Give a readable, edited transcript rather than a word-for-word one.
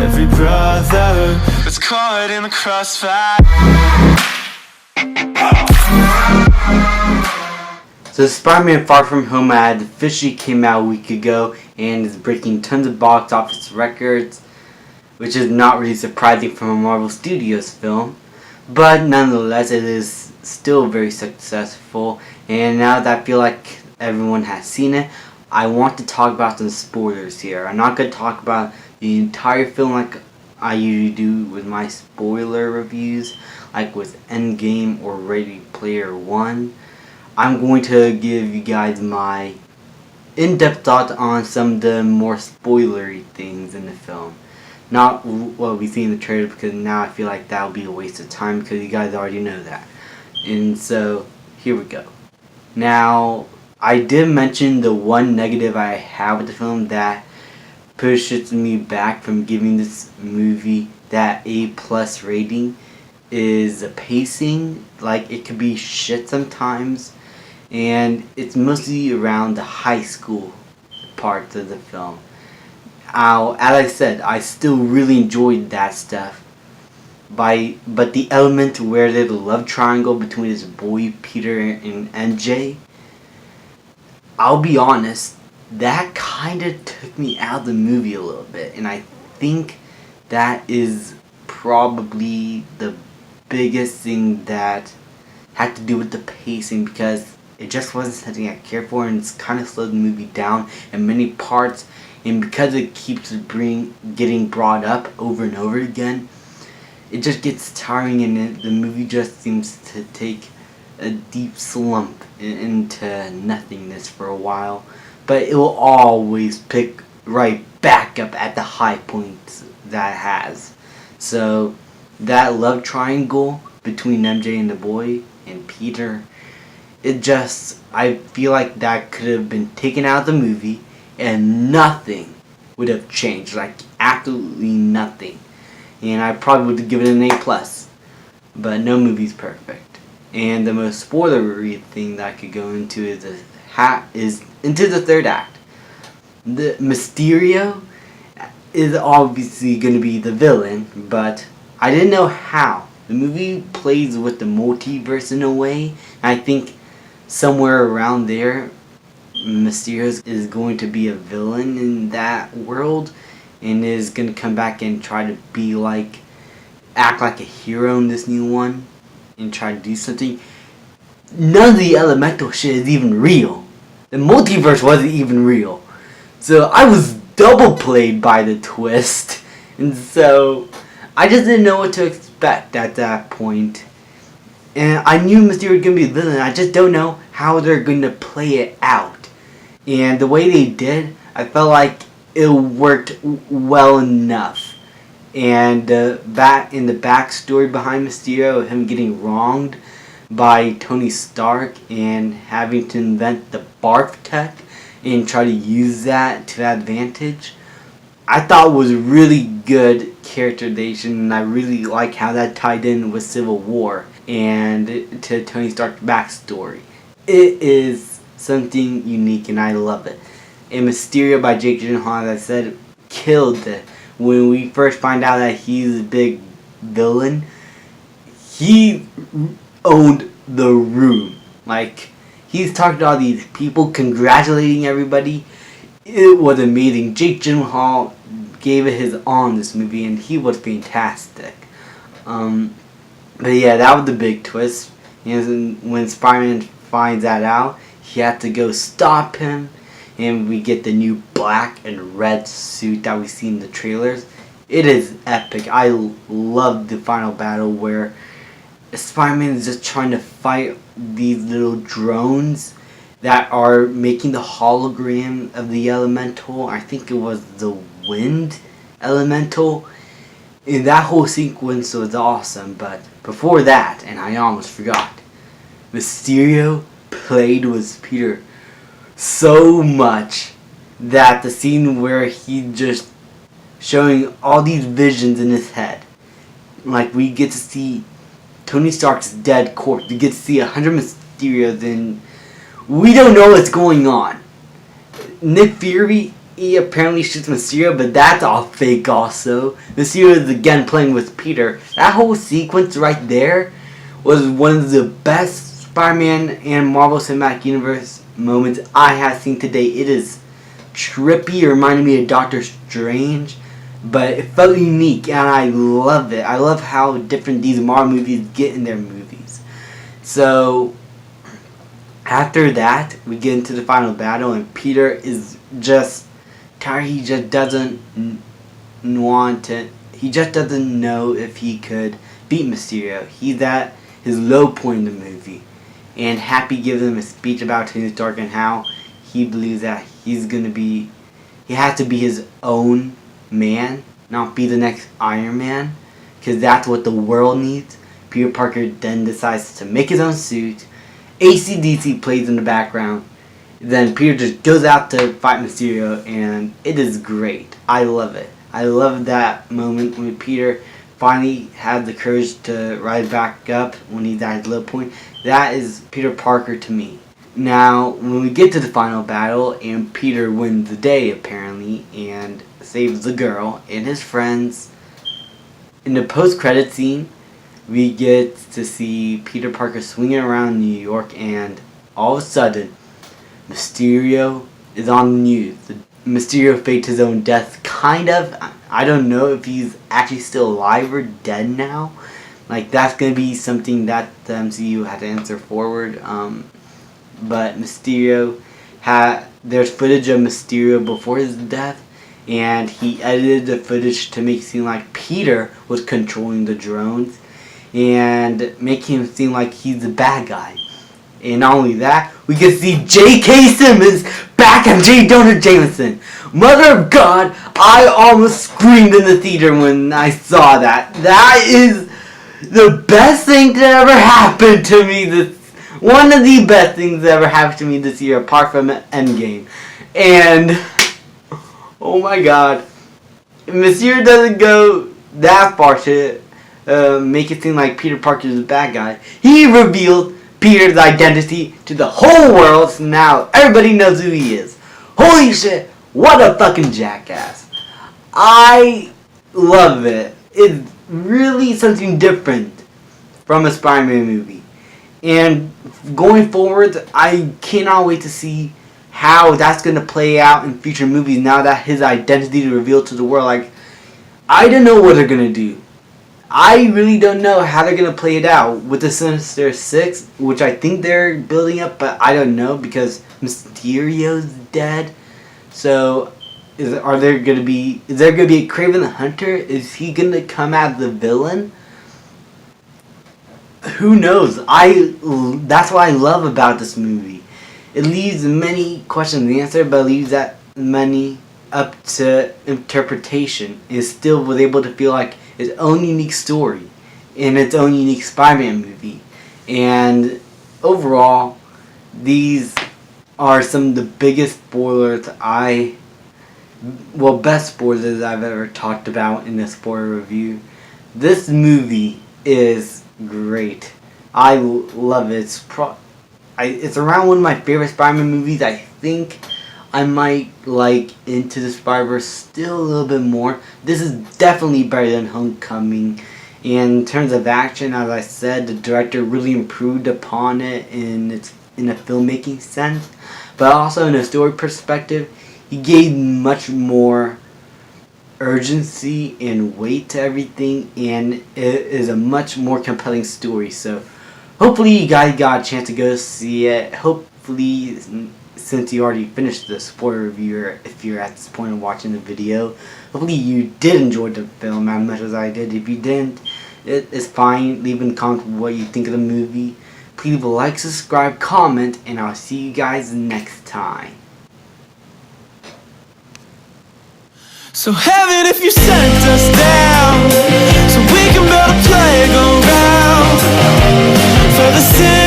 every brother that's caught in the crossfire. So Spider-Man Far From Home ad officially came out a week ago and is breaking tons of box office records, which is not really surprising from a Marvel Studios film, but nonetheless it is still very successful. And now that I feel like everyone has seen it, I want to talk about some spoilers here. I'm not going to talk about the entire film like I usually do with my spoiler reviews, like with Endgame or Ready Player One. I'm going to give you guys my in-depth thoughts on some of the more spoilery things in the film. Not what we see in the trailer, because now I feel like that would be a waste of time because you guys already know that. And so, here we go. Now, I did mention the one negative I have with the film that pushes me back from giving this movie that A+ rating is the pacing. Like, it could be shit sometimes, and it's mostly around the high school parts of the film. As I said, I still really enjoyed that stuff. But the element where there's a love triangle between this boy Peter and MJ, I'll be honest, that kind of took me out of the movie a little bit, and I think that is probably the biggest thing that had to do with the pacing, because it just wasn't something I cared for, and it's kind of slowed the movie down in many parts. And because it keeps getting brought up over and over again, it just gets tiring, and the movie just seems to take a deep slump into nothingness for a while. But it will always pick right back up at the high points that it has. So that love triangle between MJ and the boy and Peter, I feel like that could have been taken out of the movie and nothing would have changed. Like, absolutely nothing. And I probably would give it an A+. But no movie's perfect. And the most spoilery thing that I could go into is into the third act. The Mysterio is obviously going to be the villain, but I didn't know how. The movie plays with the multiverse in a way. I think somewhere around there, Mysterio is going to be a villain in that world, and is going to come back and try to act like a hero in this new one, and try to do something. None of the elemental shit is even real. The multiverse wasn't even real. So I was double played by the twist, and so I just didn't know what to expect at that point. And I knew Mysterio was going to be a villain, I just don't know how they're going to play it out. And the way they did, I felt like it worked well enough. And in the backstory behind Mysterio, him getting wronged by Tony Stark and having to invent the barf tech and try to use that to that advantage, I thought was really good characterization, and I really like how that tied in with Civil War and to Tony Stark's backstory. It is something unique, and I love it. And Mysterio by Jake Gyllenhaal, as I said, killed it. When we first find out that he's a big villain, he owned the room. Like, he's talking to all these people, congratulating everybody. It was amazing. Jake Gyllenhaal gave it his all in this movie, and he was fantastic. But yeah, that was the big twist. And when Spider-Man finds that out, he had to go stop him, and we get the new black and red suit that we see in the trailers. It is epic. I love the final battle where Spider-Man is just trying to fight these little drones that are making the hologram of the elemental. I think it was the wind elemental. And that whole sequence was awesome. But before that, and I almost forgot, Mysterio played with Peter so much that the scene where he just showing all these visions in his head, like we get to see Tony Stark's dead corpse, we get to see 100 Mysterios, and we don't know what's going on. Nick Fury, he apparently shoots Mysterio, but that's all fake also. Mysterio is again playing with Peter. That whole sequence right there was one of the best Spider-Man and Marvel Cinematic Universe moments I have seen today. It is trippy. It reminded me of Doctor Strange, but it felt unique, and I love it. I love how different these Marvel movies get in their movies. So after that, we get into the final battle, and Peter is just tired. He just doesn't want to. He just doesn't know if he could beat Mysterio. He's at his low point in the movie, and Happy gives him a speech about Tony Stark and how he believes that he has to be his own man, not be the next Iron Man, because that's what the world needs. Peter Parker then decides to make his own suit. AC/DC plays in the background. Then Peter just goes out to fight Mysterio, and it is great. I love it. I love that moment when Peter finally had the courage to rise back up when he's at his low point. That is Peter Parker to me. Now, when we get to the final battle, and Peter wins the day apparently, and saves the girl and his friends, in the post-credit scene, we get to see Peter Parker swinging around New York, and all of a sudden, Mysterio is on the news. Mysterio faked his own death, kind of. I don't know if he's actually still alive or dead now. Like, that's going to be something that the MCU had to answer forward. But Mysterio there's footage of Mysterio before his death, and he edited the footage to make it seem like Peter was controlling the drones and making him seem like he's the bad guy. And not only that, we can see J.K. Simmons back as J. Jonah Jameson. Mother of God, I almost screamed in the theater when I saw that. That is the best thing that ever happened to me. One of the best things that ever happened to me this year, apart from Endgame. And, oh my God, Mysterio doesn't go that far to make it seem like Peter Parker is the bad guy. He revealed Peter's identity to the whole world, so now everybody knows who he is. Holy shit, what a fucking jackass. I love it. It's really something different from a Spider-Man movie. And going forward, I cannot wait to see how that's going to play out in future movies now that his identity is revealed to the world. Like, I don't know what they're going to do. I really don't know how they're going to play it out with the Sinister Six, which I think they're building up, but I don't know because Mysterio's dead. So, is there going to be a Kraven the Hunter? Is he going to come as the villain? Who knows? That's what I love about this movie. It leaves many questions unanswered, but it leaves that many up to interpretation. It still was able to feel like its own unique story in its own unique Spider-Man movie. And overall, these are some of the biggest spoilers best spoilers I've ever talked about in a spoiler review. This movie is great. I love it. It's around one of my favorite Spider-Man movies. I think I might like Into the Spider-Verse still a little bit more. This is definitely better than Homecoming. And in terms of action, as I said, the director really improved upon it in a filmmaking sense. But also in a story perspective, he gave much more urgency and weight to everything, and it is a much more compelling story. So hopefully you guys got a chance to go see it. Hopefully, since you already finished the spoiler review, or if you're at this point of watching the video, hopefully you did enjoy the film as much as I did. If you didn't, it's fine. Leave in the comments what you think of the movie. Please leave a like, subscribe, comment, and I'll see you guys next time. So heaven, if you sent us down, so we can build a playground for the city.